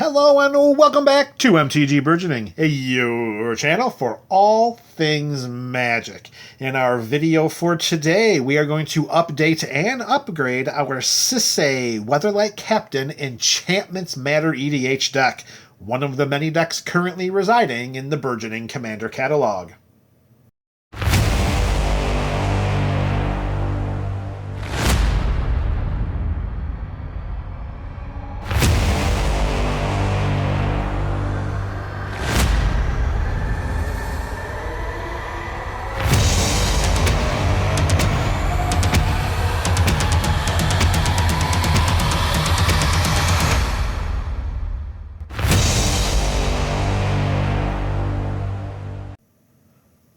Hello and welcome back to MTG Burgeoning, your channel for all things magic. In our video for today, we are going to update and upgrade our Sisay Weatherlight Captain Enchantments-Matter EDH deck, one of the many decks currently residing in the Burgeoning Commander catalog.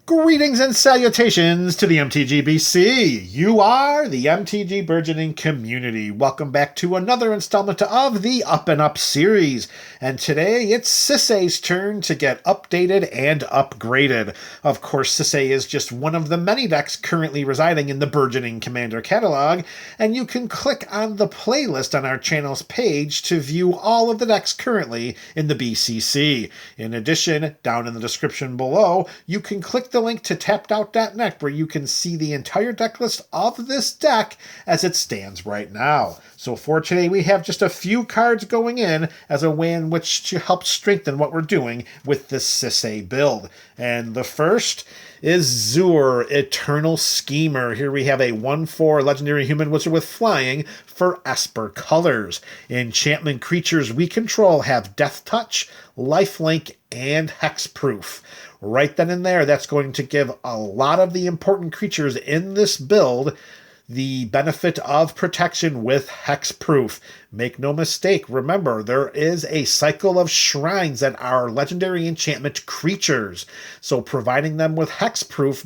Greetings and salutations to the MTGBC. You are the MTG Burgeoning community. Welcome back to another installment of the Up and Up series. And today it's Sisay's turn to get updated and upgraded. Of course, Sisay is just one of the many decks currently residing in the Burgeoning Commander catalog, and you can click on the playlist on our channel's page to view all of the decks currently in the BCC. In addition, down in the description below, you can click the link to tappedout.net where you can see the entire deck list of this deck as it stands right now. So for today, we have just a few cards going in as a way in which to help strengthen what we're doing with this Sisay build. And the first is Zur, Eternal Schemer. Here we have a 1/4 legendary human wizard with flying for Esper colors. Enchantment creatures we control have Death Touch, Lifelink, and Hexproof. Right then and there, that's going to give a lot of the important creatures in this build the benefit of protection with Hexproof. Make no mistake, remember, there is a cycle of shrines that are legendary enchantment creatures. So providing them with Hexproof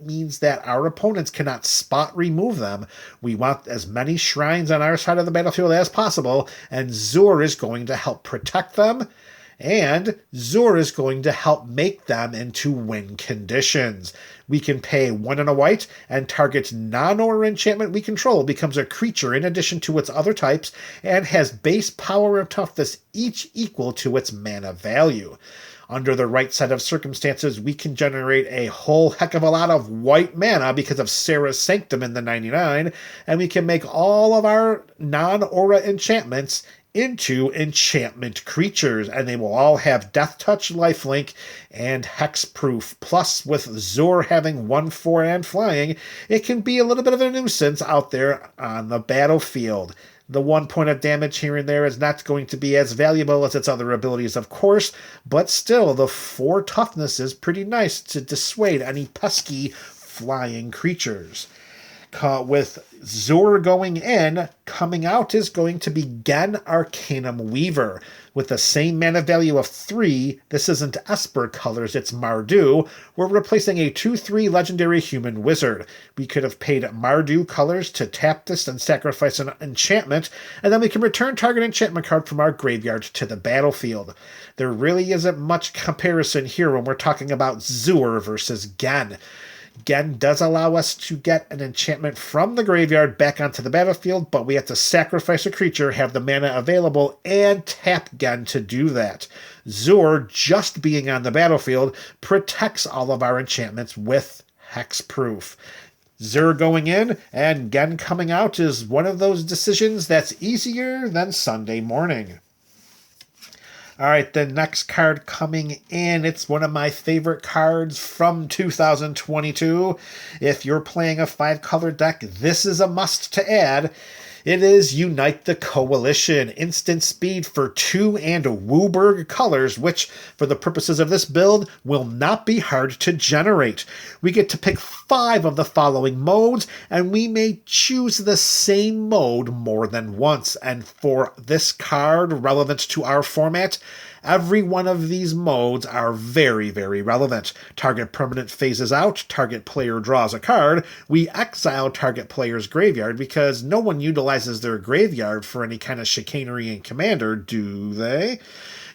means that our opponents cannot spot remove them. We want as many shrines on our side of the battlefield as possible, and Zur is going to help protect them. And Zur is going to help make them into win conditions. We can pay 1 and a white, and target non-aura enchantment we control becomes a creature in addition to its other types, and has base power and toughness each equal to its mana value. Under the right set of circumstances, we can generate a whole heck of a lot of white mana because of Sarah's Sanctum in the 99, and we can make all of our non-aura enchantments into enchantment creatures, and they will all have Death Touch, Lifelink, and Hexproof. Plus, with Zur having 1/4 and flying, it can be a little bit of a nuisance out there on the battlefield. The 1 point of damage here and there is not going to be as valuable as its other abilities, of course, but still, the 4 toughness is pretty nice to dissuade any pesky flying creatures. With Zur going in, coming out is going to be Gen Arcanum Weaver. With the same mana value of 3, this isn't Esper colors, it's Mardu. We're replacing a 2/3 legendary human wizard. We could have paid Mardu colors to tap this and sacrifice an enchantment, and then we can return target enchantment card from our graveyard to the battlefield. There really isn't much comparison here when we're talking about Zur versus Gen. Gen does allow us to get an enchantment from the graveyard back onto the battlefield, but we have to sacrifice a creature, have the mana available, and tap Gen to do that. Zur, just being on the battlefield, protects all of our enchantments with Hexproof. Zur going in and Gen coming out is one of those decisions that's easier than Sunday morning. All right, the next card coming in, it's one of my favorite cards from 2022. If you're playing a 5-color deck, this is a must to add. It is Unite the Coalition, instant speed for 2 and Wooburg colors, which, for the purposes of this build, will not be hard to generate. We get to pick 5 of the following modes, and we may choose the same mode more than once. And for this card, relevant to our format, every one of these modes are very, very relevant. Target permanent phases out, target player draws a card. We exile target player's graveyard because no one utilizes their graveyard for any kind of chicanery in Commander, do they?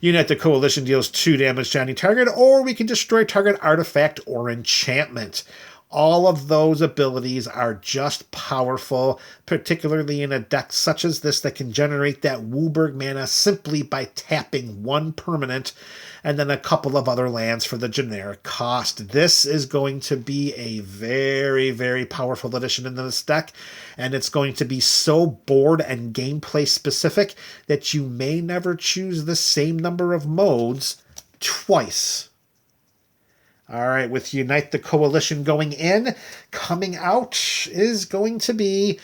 Unite the Coalition deals 2 damage to any target, or we can destroy target artifact or enchantment. All of those abilities are just powerful, particularly in a deck such as this that can generate that WUBRG mana simply by tapping one permanent and then a couple of other lands for the generic cost. This is going to be a very, very powerful addition into this deck, and it's going to be so board and gameplay specific that you may never choose the same number of modes twice. All right, with Unite the Coalition going in, coming out is going to be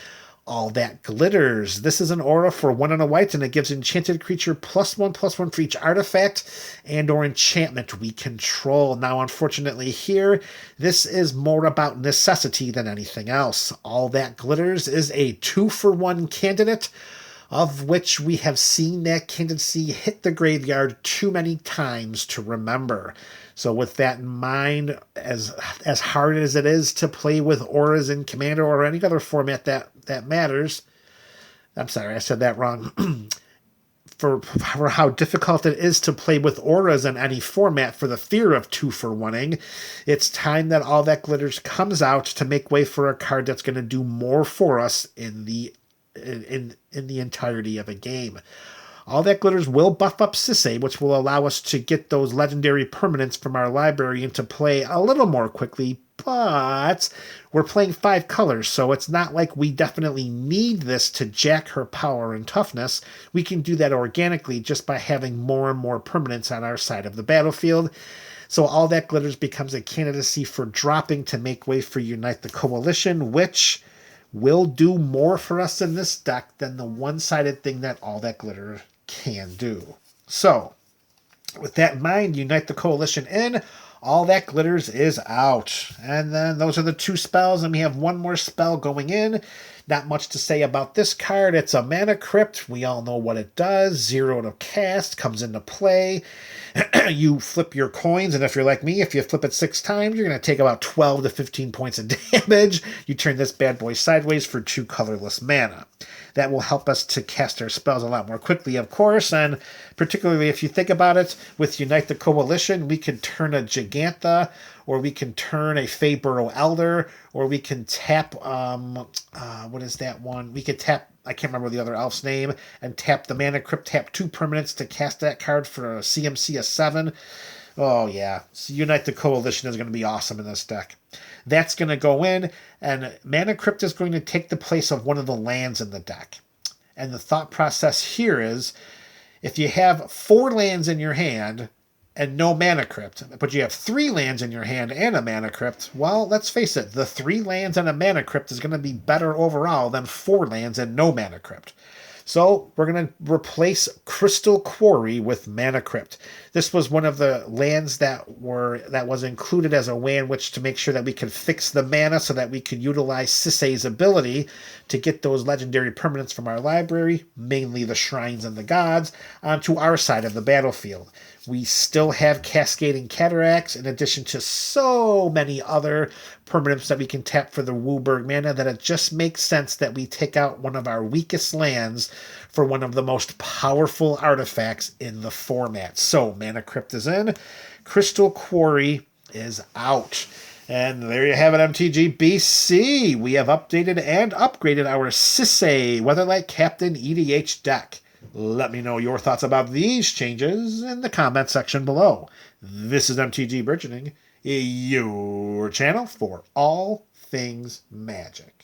All That Glitters. This is an aura for 1 and a white, and it gives enchanted creature +1/+1 for each artifact and or enchantment we control. Now, unfortunately here, this is more about necessity than anything else. All That Glitters is a 2-for-1 candidate, of which we have seen that candidacy hit the graveyard too many times to remember. So with that in mind, as hard as it is to play with auras in Commander or any other format that matters, I'm sorry, I said that wrong, for how difficult it is to play with auras in any format for the fear of 2-for-1ing, it's time that All That Glitters comes out to make way for a card that's going to do more for us in the entirety of a game. All That Glitters will buff up Sisay, which will allow us to get those legendary permanents from our library into play a little more quickly, but we're playing 5 colors, so it's not like we definitely need this to jack her power and toughness. We can do that organically just by having more and more permanents on our side of the battlefield. So All That Glitters becomes a candidacy for dropping to make way for Unite the Coalition, which will do more for us in this deck than the one-sided thing that All That Glitter can do. So, with that in mind, Unite the Coalition in, All That Glitters is out. And then those are the 2 spells, and we have one more spell going in. Not much to say about this card. It's a Mana Crypt. We all know what it does. 0 to cast, comes into play. You flip your coins, and if you're like me, if you flip it 6 times, you're going to take about 12 to 15 points of damage. You turn this bad boy sideways for 2 colorless mana. That will help us to cast our spells a lot more quickly, of course, and particularly if you think about it, with Unite the Coalition, we can turn a Gigantha, or we can turn a Feyburrow Elder, or we can tap, what is that one? We could tap, I can't remember the other elf's name, and tap the Mana Crypt, tap 2 permanents to cast that card for a CMC of 7. Oh, yeah. So Unite the Coalition is going to be awesome in this deck. That's going to go in, and Mana Crypt is going to take the place of one of the lands in the deck. And the thought process here is, if you have 4 lands in your hand and no Mana Crypt, but you have 3 lands in your hand and a Mana Crypt, well, let's face it, the 3 lands and a Mana Crypt is going to be better overall than 4 lands and no Mana Crypt. So we're going to replace Crystal Quarry with Mana Crypt. This was one of the lands that was included as a way in which to make sure that we could fix the mana so that we could utilize Sisay's ability to get those legendary permanents from our library, mainly the Shrines and the Gods, onto our side of the battlefield. We still have Cascading Cataracts, in addition to so many other permanents that we can tap for the WUBRG mana, that it just makes sense that we take out one of our weakest lands for one of the most powerful artifacts in the format. So, Mana Crypt is in, Crystal Quarry is out. And there you have it, MTG BC. We have updated and upgraded our Sisay Weatherlight Captain EDH deck. Let me know your thoughts about these changes in the comment section below. This is MTG Burgeoning, your channel for all things Magic.